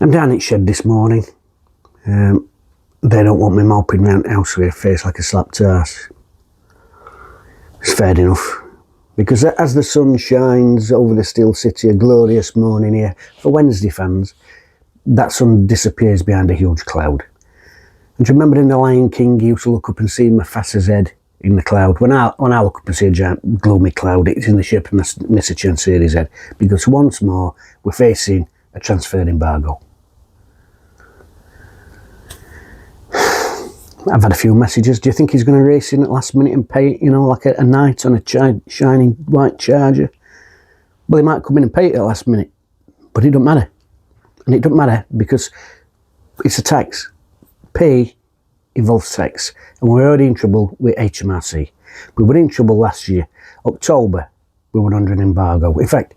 I'm down at shed this morning. They don't want me moping round the house with a face like a slapped arse. It's fair enough. Because as the sun shines over the still city, a glorious morning here, for Wednesday fans, that sun disappears behind a huge cloud. And do you remember in The Lion King, you used to look up and see Mufasa's head in the cloud? When I look up and see a giant gloomy cloud, it's in the shape of Mr. Chansiri's head. Because once more, we're facing a transfer embargo. I've had a few messages. Do you think he's going to race in at last minute and pay it, you know, like a knight on a shining white charger? Well, he might come in and pay it at last minute, but it doesn't matter. And it doesn't matter because it's a tax. Pay involves tax. And we're already in trouble with HMRC. We were in trouble last year. October, we were under an embargo. In fact,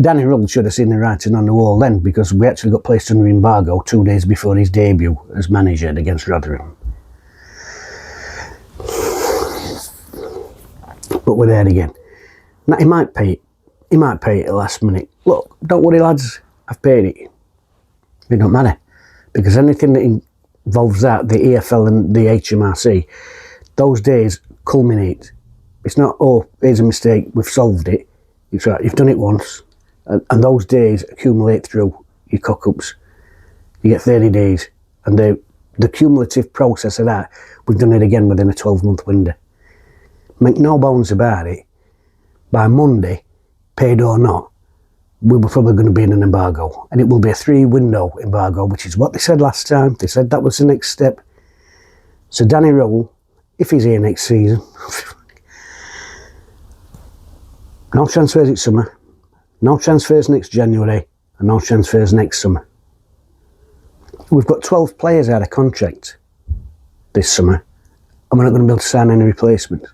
Danny Rugg should have seen the writing on the wall then, because we actually got placed under embargo 2 days before his debut as manager against Rotherham. But we're there again. Now, he might pay it. He might pay it at the last minute. Look, don't worry lads, I've paid it. It don't matter. Because anything that involves that, the EFL and the HMRC, those days culminate. It's not, oh, here's a mistake, we've solved it. It's right, you've done it once. And those days accumulate through your cock-ups. You get 30 days. And the cumulative process of that, we've done it again within a 12-month window. Make no bones about it, by Monday, paid or not, we were probably going to be in an embargo. And it will be a 3-window embargo, which is what they said last time. They said that was the next step. So Danny Rowell, if he's here next season, no transfers this summer, no transfers next January, and no transfers next summer. We've got 12 players out of contract this summer, and we're not going to be able to sign any replacements.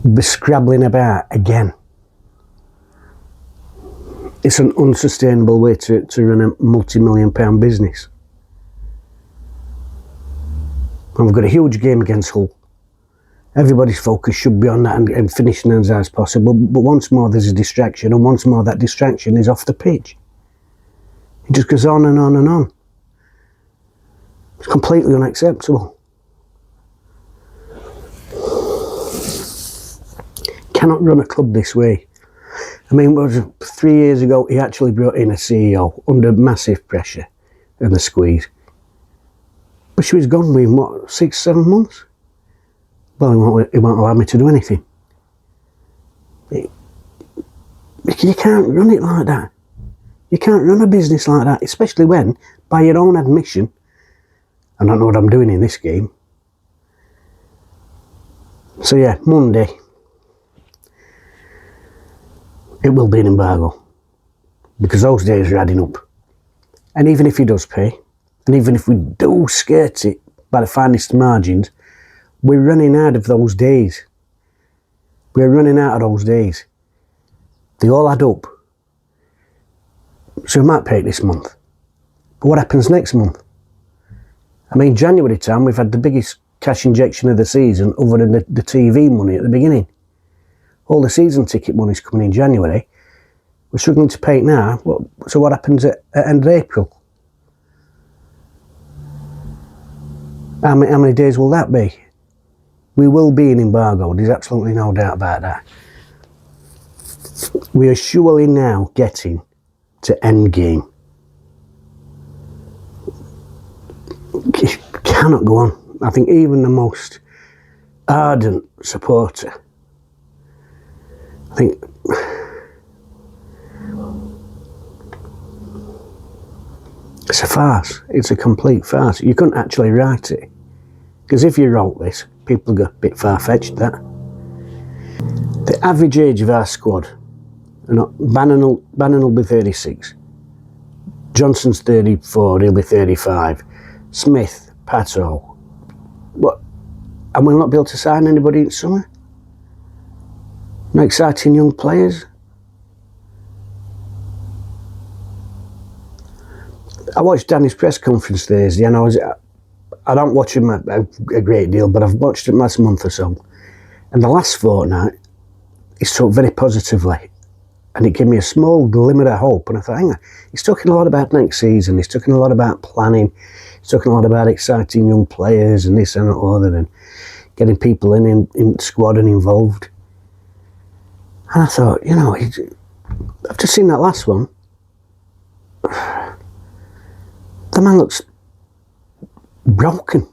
We'll be scrabbling about again. It's an unsustainable way to run a multi-million-pound business. And we've got a huge game against Hull. Everybody's focus should be on that and finishing as high as possible. But once more, there's a distraction, and once more, that distraction is off the pitch. It just goes on and on and on. It's completely unacceptable. Cannot run a club this way. I mean, 3 years ago, he actually brought in a CEO under massive pressure and the squeeze. But she was gone within, what, 6-7 months? Well, he won't allow me to do anything. You can't run it like that. You can't run a business like that, especially when, by your own admission, I don't know what I'm doing in this game. So yeah, Monday, it will be an embargo. Because those days are adding up. And even if he does pay, and even if we do skirt it by the finest margins, we're running out of those days. We're running out of those days. They all add up. So we might pay it this month. But what happens next month? I mean, January time, we've had the biggest cash injection of the season other than the TV money at the beginning. All the season ticket money's coming in January. We're struggling to pay it now. So what happens at end of April? How many days will that be? We will be in embargo. There's absolutely no doubt about that. We are surely now getting to end game. It cannot go on. I think even the most ardent supporter, I think it's a farce. It's a complete farce. You couldn't actually write it. Because if you wrote this, people go a bit far-fetched, that. The average age of our squad, Bannon will be 36. Johnson's 34, he'll be 35. Smith, Pato. What? And we'll not be able to sign anybody in summer? No exciting young players? I watched Danny's press conference Thursday, and I don't watch him a great deal, but I've watched him last month or so. And the last fortnight, he's talked very positively And it gave me a small glimmer of hope. And I thought, hang on, he's talking a lot about next season. He's talking a lot about planning. He's talking a lot about exciting young players and this and that other, and getting people in the squad and involved. And I thought, you know, I've just seen that last one. The man looks broken.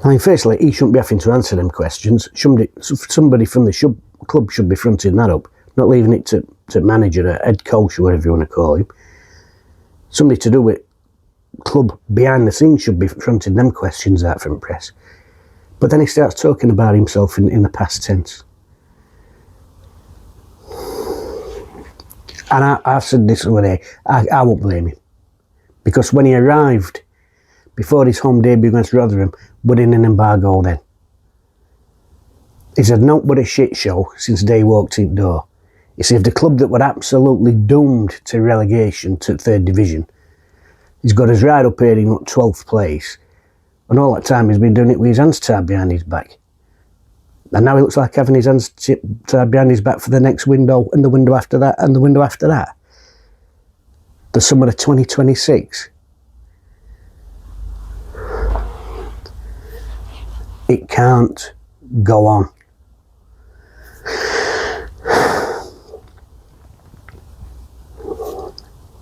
I mean, firstly, he shouldn't be having to answer them questions. Somebody from the club should be fronting that up, not leaving it to manager, or head coach, or whatever you want to call him. Somebody to do with club behind the scenes should be fronting them questions out from press. But then he starts talking about himself in the past tense. And I've said this the other day, I won't blame him. Because when he arrived, before his home debut against Rotherham, we're in an embargo then. He's had not but a shit show since the day he walked in the door. He saved a club that were absolutely doomed to relegation to 3rd Division. He's got us right up here in 12th place. And all that time he's been doing it with his hands tied behind his back. And now he looks like having his hands tied behind his back for the next window, and the window after that, and the window after that. The summer of 2026. It can't go on.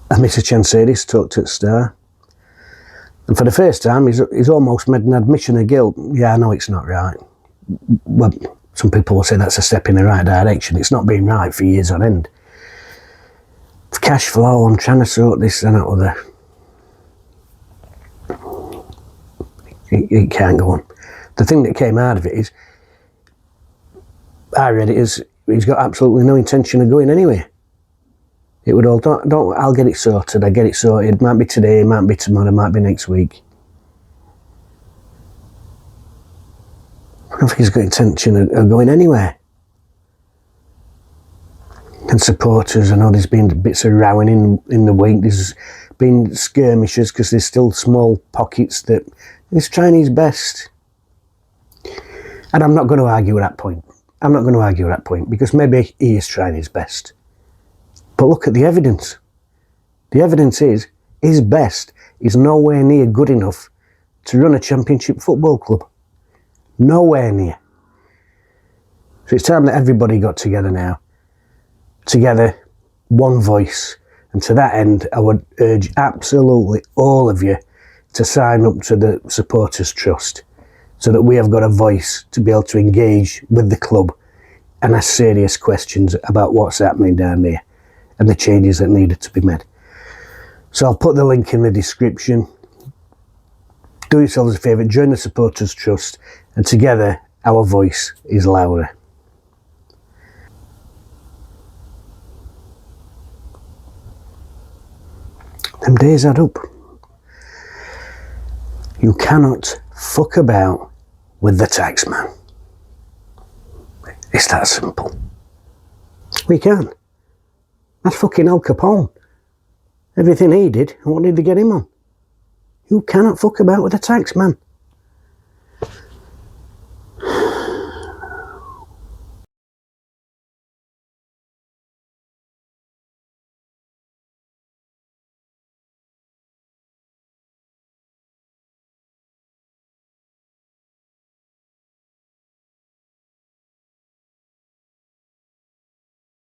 And Mr. Chanceris talked at Star. And for the first time, he's almost made an admission of guilt. Yeah, I know it's not right. Well, some people will say that's a step in the right direction. It's not been right for years on end. It's cash flow, I'm trying to sort this and that other. It can't go on. The thing that came out of it is, I read it as, he's got absolutely no intention of going anywhere. It would all, I'll get it sorted, I get it sorted. It might be today, it might be tomorrow, it might be next week. I don't think he's got intention of going anywhere. And supporters, I know there's been bits of rowing in the week, there's been skirmishes because there's still small pockets that he's trying his best. And I'm not going to argue at that point. I'm not going to argue at that point because maybe he is trying his best. But look at the evidence. The evidence is his best is nowhere near good enough to run a Championship football club. Nowhere near. So it's time that everybody got together now. Together, one voice. And to that end, I would urge absolutely all of you to sign up to the Supporters Trust so that we have got a voice to be able to engage with the club and ask serious questions about what's happening down there and the changes that needed to be made. So I'll put the link in the description. Do yourselves a favour, join the Supporters Trust, and together our voice is louder. Them days add up. You cannot fuck about with the tax man. It's that simple. We can. That's fucking Al Capone. Everything he did, and what did they get him on? You cannot fuck about with the tax man.